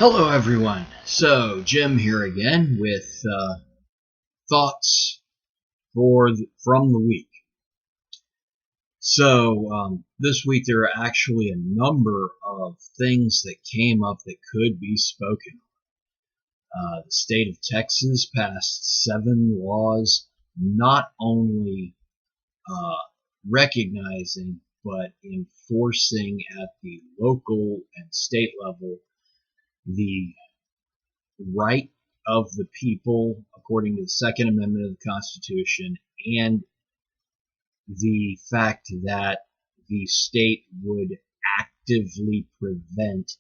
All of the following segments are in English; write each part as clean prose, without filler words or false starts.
Hello everyone. So Jim here again with thoughts from the week. So this week there are actually a number of things that came up that could be spoken on. The state of Texas passed 7 laws not only recognizing but enforcing at the local and state level the right of the people according to the Second Amendment of the Constitution, and the fact that the state would actively prevent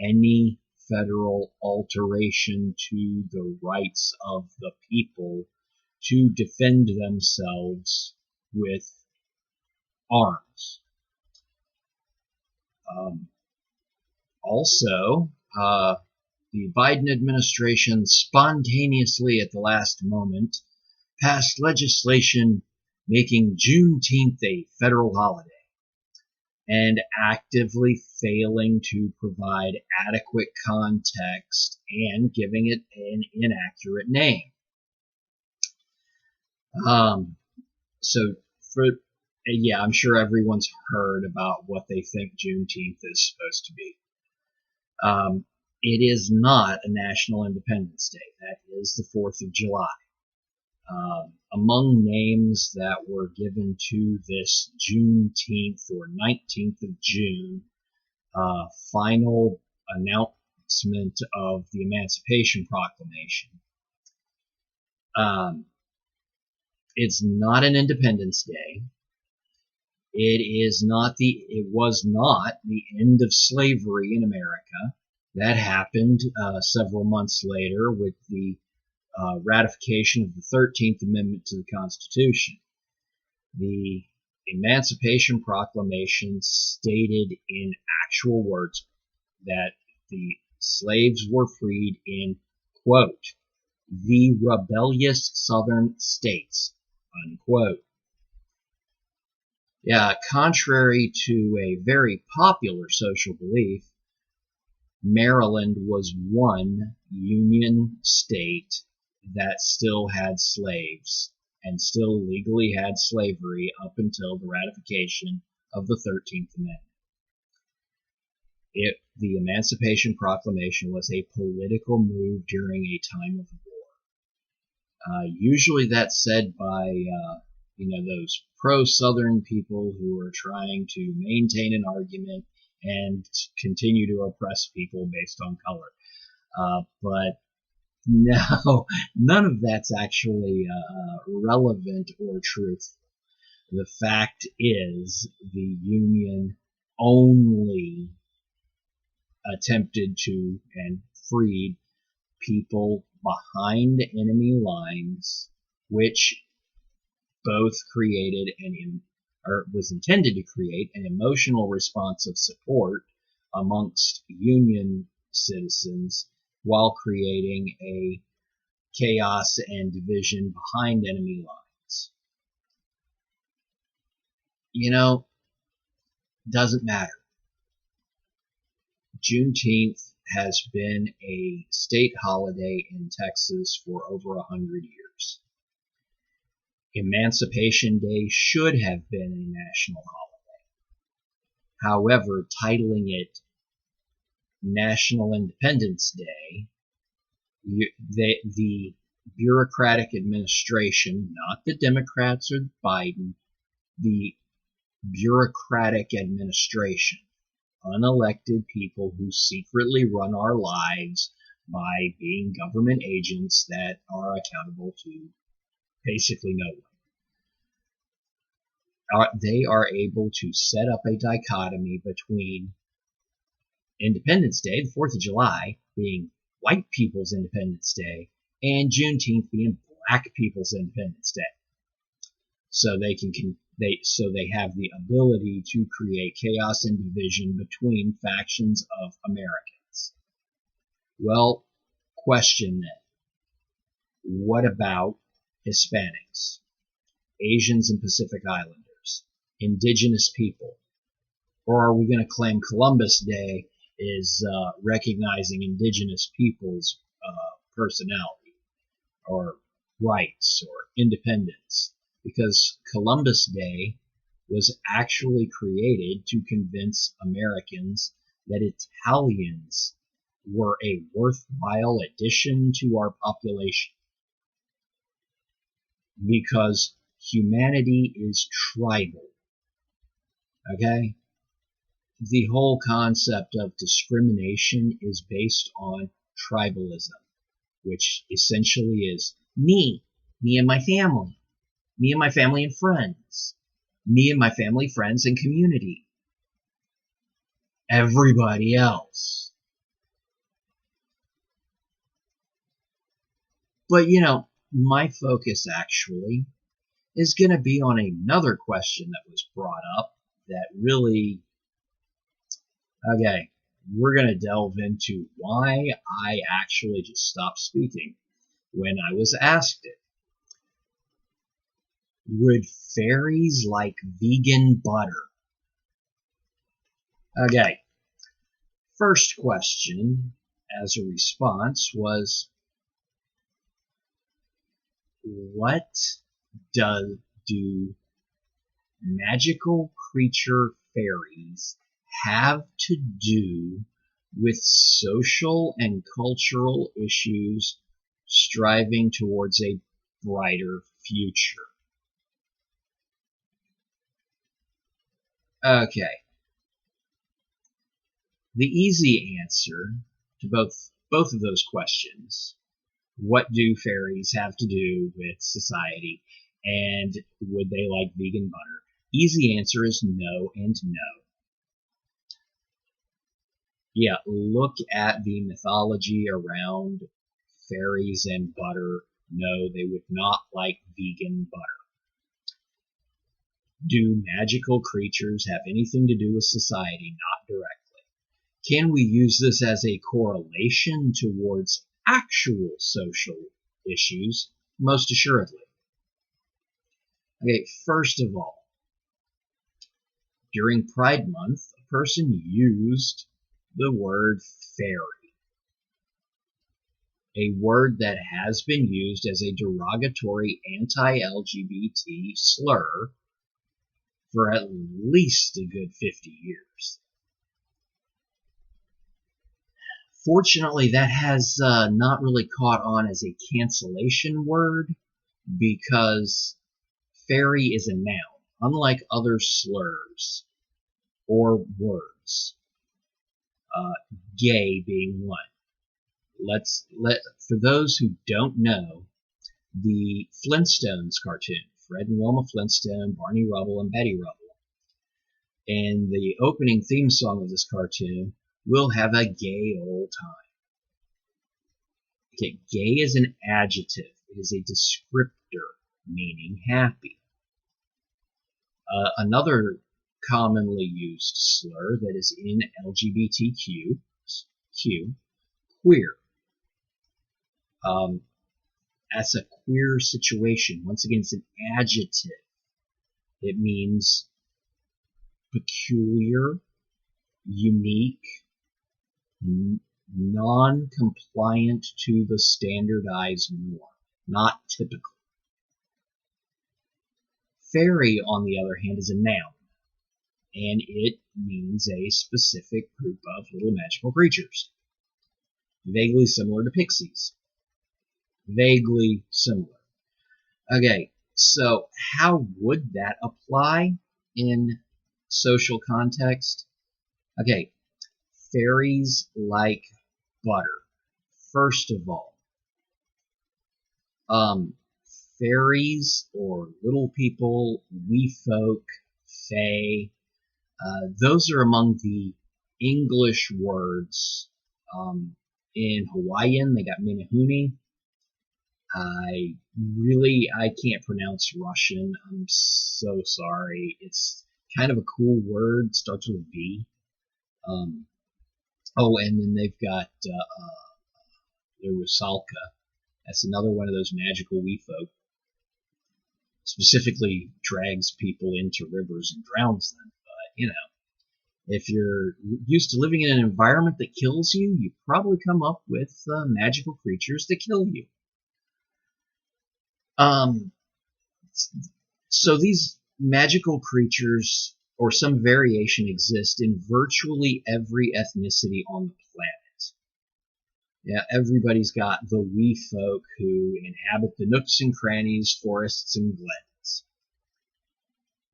any federal alteration to the rights of the people to defend themselves with arms. Also, the Biden administration spontaneously at the last moment passed legislation making Juneteenth a federal holiday and actively failing to provide adequate context and giving it an inaccurate name. I'm sure everyone's heard about what they think Juneteenth is supposed to be. It is not a national Independence Day. That is the 4th of July. Among names that were given to this Juneteenth or 19th of June final announcement of the Emancipation Proclamation. It's not an Independence Day. It was not the end of slavery in America. That happened several months later with the ratification of the 13th Amendment to the Constitution. The Emancipation Proclamation stated in actual words that the slaves were freed in, quote, the rebellious southern states, unquote. Yeah, contrary to a very popular social belief, Maryland was one Union state that still had slaves and still legally had slavery up until the ratification of the 13th Amendment. The Emancipation Proclamation was a political move during a time of war. Usually that's said by those pro-Southern people who are trying to maintain an argument and continue to oppress people based on color. But no, none of that's actually relevant or truthful. The fact is, the Union only attempted to and freed people behind enemy lines, which both created was intended to create an emotional response of support amongst Union citizens while creating a chaos and division behind enemy lines. Doesn't matter. Juneteenth has been a state holiday in Texas for over 100 years. Emancipation Day should have been a national holiday. However, titling it National Independence Day, the bureaucratic administration, not the Democrats or Biden, the bureaucratic administration, unelected people who secretly run our lives by being government agents that are accountable to basically no one. They are able to set up a dichotomy between Independence Day, the 4th of July, being white people's Independence Day, and Juneteenth being black people's Independence Day. So they have the ability to create chaos and division between factions of Americans. Well, question then. What about Hispanics, Asians and Pacific Islanders, indigenous people? Or are we going to claim Columbus Day is recognizing indigenous people's personality or rights or independence, because Columbus Day was actually created to convince Americans that Italians were a worthwhile addition to our population, because humanity is tribal. Okay? The whole concept of discrimination is based on tribalism, which essentially is me and my family, me and my family and friends, me and my family, friends, and community. Everybody else. But, my focus actually is going to be on another question that was brought up that really, okay, we're going to delve into why I actually just stopped speaking when I was asked it. Would fairies like vegan butter? Okay, first question as a response was, what do magical creature fairies have to do with social and cultural issues striving towards a brighter future? Okay. The easy answer to both of those questions, what do fairies have to do with society, and would they like vegan butter? Easy answer is no and no. Yeah, look at the mythology around fairies and butter. No, they would not like vegan butter. Do magical creatures have anything to do with society? Not directly. Can we use this as a correlation towards actual social issues? Most assuredly. Okay, first of all, during Pride Month, a person used the word fairy, a word that has been used as a derogatory anti-LGBT slur for at least a good 50 years. Fortunately, that has not really caught on as a cancellation word, because fairy is a noun, unlike other slurs or words, gay being one. For those who don't know, the Flintstones cartoon, Fred and Wilma Flintstone, Barney Rubble, and Betty Rubble, and the opening theme song of this cartoon will have a gay old time. Okay, gay is an adjective. It is a descriptor meaning happy. Another commonly used slur that is in LGBTQ, queer. That's a queer situation. Once again, it's an adjective. It means peculiar, unique, non-compliant to the standardized norm, not typical. Fairy, on the other hand, is a noun, and it means a specific group of little magical creatures, vaguely similar to pixies. Vaguely similar. Okay, so how would that apply in social context? Okay, fairies like butter. First of all, fairies or little people, wee folk, fae, those are among the English words. In Hawaiian, they got Minahuni. I can't pronounce Russian. I'm so sorry. It's kind of a cool word. Starts with V. And then they've got the Rusalka. That's another one of those magical wee folk. Specifically drags people into rivers and drowns them. But, If you're used to living in an environment that kills you, you probably come up with magical creatures to kill you. So these magical creatures, or some variation, exist in virtually every ethnicity on the planet. Yeah, everybody's got the wee folk who inhabit the nooks and crannies, forests, and glens.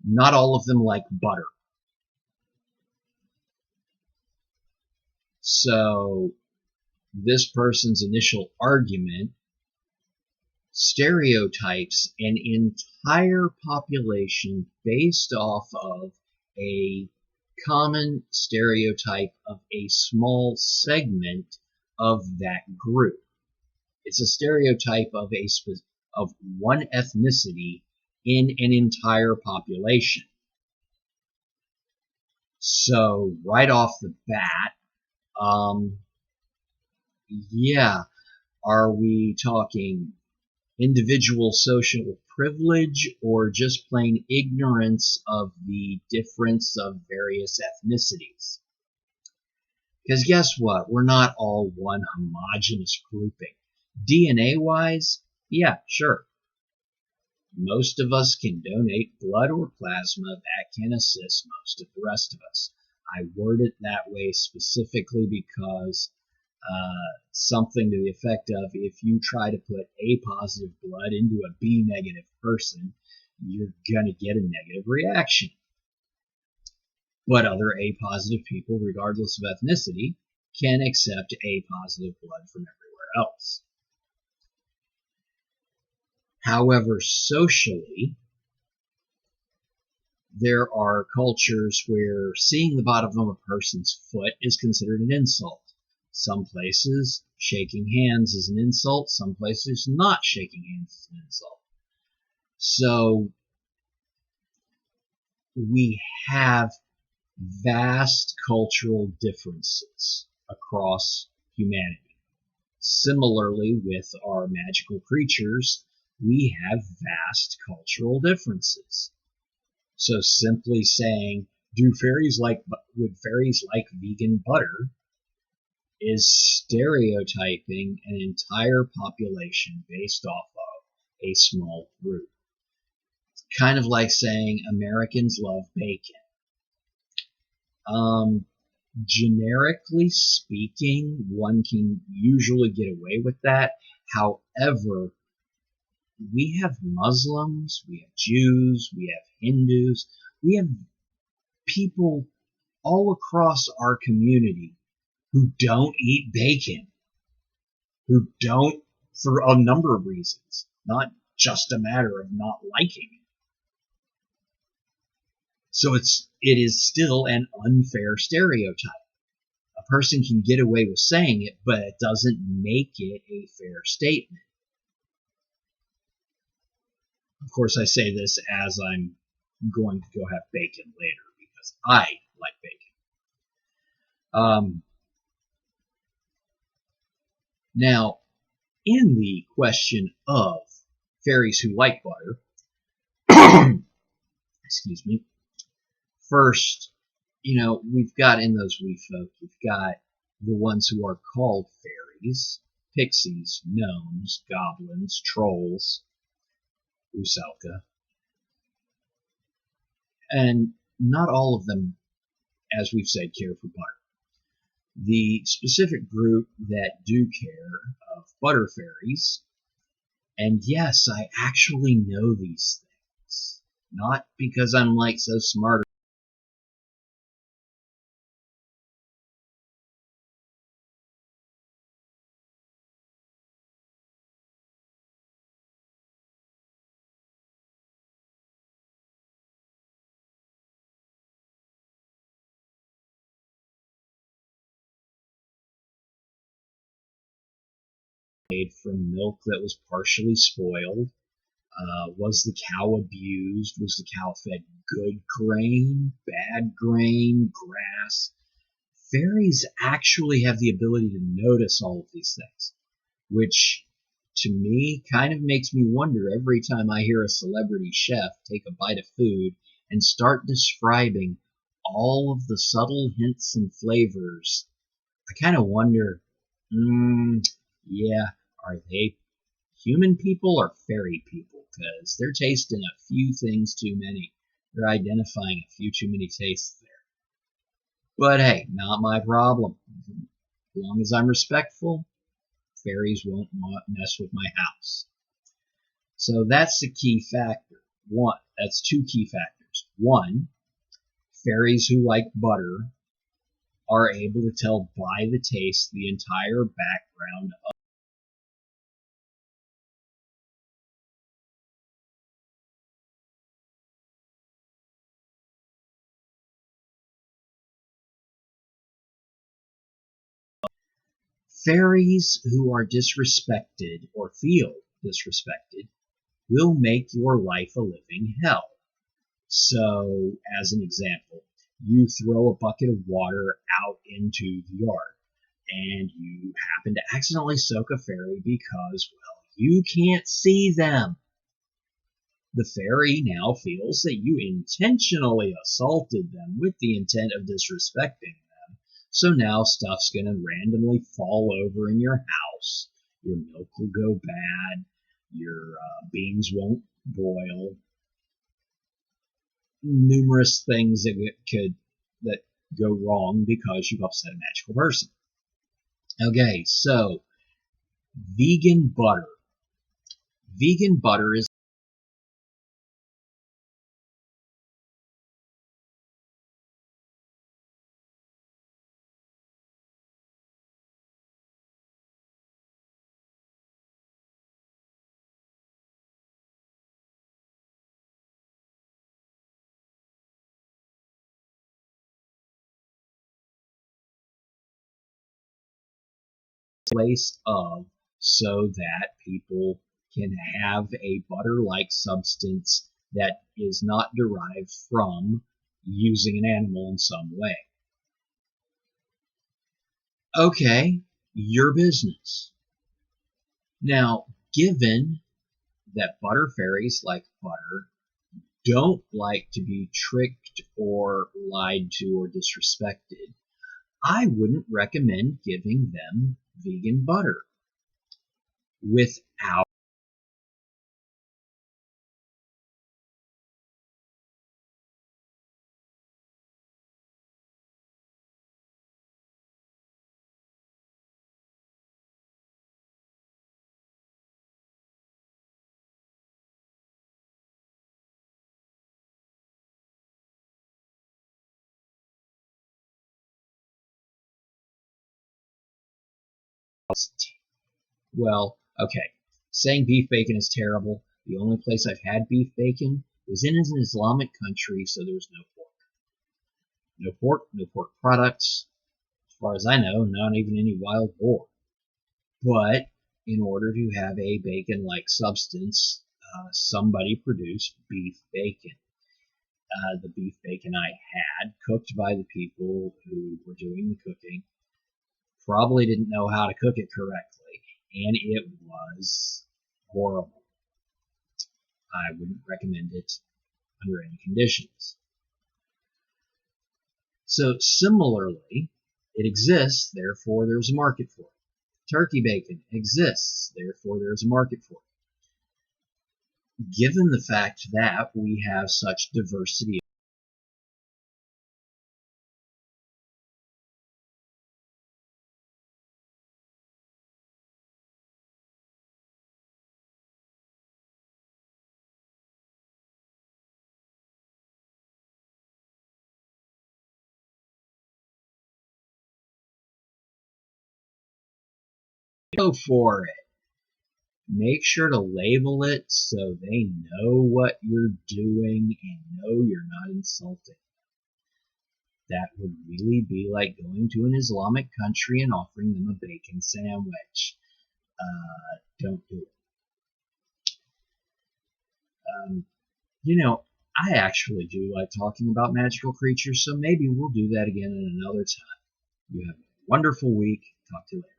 Not all of them like butter. So this person's initial argument stereotypes an entire population based off of a common stereotype of a small segment of that group. It's a stereotype of of one ethnicity in an entire population. So right off the bat, yeah, are we talking individual social privilege or just plain ignorance of the difference of various ethnicities? Because guess what? We're not all one homogeneous grouping. DNA-wise, yeah, sure. Most of us can donate blood or plasma that can assist most of the rest of us. I word it that way specifically because something to the effect of, if you try to put A positive blood into a B negative person, you're going to get a negative reaction. But other A positive people, regardless of ethnicity, can accept A positive blood from everywhere else. However, socially, there are cultures where seeing the bottom of a person's foot is considered an insult. Some places, shaking hands is an insult. Some places, not shaking hands is an insult. So we have vast cultural differences across humanity. Similarly, with our magical creatures, we have vast cultural differences. So simply saying, would fairies like vegan butter, is stereotyping an entire population based off of a small group. It's kind of like saying Americans love bacon. Generically speaking, one can usually get away with that. However, we have Muslims, we have Jews, we have Hindus, we have people all across our community who don't eat bacon, who don't, for a number of reasons, not just a matter of not liking it. So it is still an unfair stereotype. A person can get away with saying it, but it doesn't make it a fair statement. Of course, I say this as I'm going to go have bacon later because I like bacon. Now, in the question of fairies who like butter, excuse me, first, we've got in those wee folk, you've got the ones who are called fairies, pixies, gnomes, goblins, trolls, Rusalka. And not all of them, as we've said, care for butter. The specific group that do care of butter fairies, and yes, I actually know these things. Not because I'm like so smart. Made from milk that was partially spoiled. Was the cow abused? Was the cow fed good grain, bad grain, grass? Fairies actually have the ability to notice all of these things, which to me kind of makes me wonder every time I hear a celebrity chef take a bite of food and start describing all of the subtle hints and flavors, I kind of wonder, yeah, are they human people or fairy people? Because they're tasting a few things too many. They're identifying a few too many tastes there. But hey, not my problem. As long as I'm respectful, fairies won't mess with my house. So that's the key factor. That's two key factors. One, fairies who like butter are able to tell by the taste the entire background of fairies who are disrespected or feel disrespected will make your life a living hell. So, as an example, you throw a bucket of water out into the yard and you happen to accidentally soak a fairy because, well, you can't see them. The fairy now feels that you intentionally assaulted them with the intent of disrespecting them. So now stuff's going to randomly fall over in your house. Your milk will go bad. Your beans won't boil. Numerous things that go wrong because you've upset a magical person. Okay, so vegan butter. Vegan butter is a place of so that people can have a butter-like substance that is not derived from using an animal in some way. Okay, your business. Now, given that butter fairies like butter don't like to be tricked or lied to or disrespected, I wouldn't recommend giving them vegan butter without well, okay, saying beef bacon is terrible. The only place I've had beef bacon was in an Islamic country, so there was no pork. No pork, no pork products. As far as I know, not even any wild boar. But in order to have a bacon-like substance, somebody produced beef bacon. The beef bacon I had, cooked by the people who were doing the cooking, probably didn't know how to cook it correctly, and it was horrible. I wouldn't recommend it under any conditions. So similarly, it exists, therefore there's a market for it. Turkey bacon exists, therefore there's a market for it. Given the fact that we have such diversity go for it. Make sure to label it so they know what you're doing and know you're not insulting. That would really be like going to an Islamic country and offering them a bacon sandwich. Don't do it. I actually do like talking about magical creatures, so maybe we'll do that again in another time. You have a wonderful week. Talk to you later.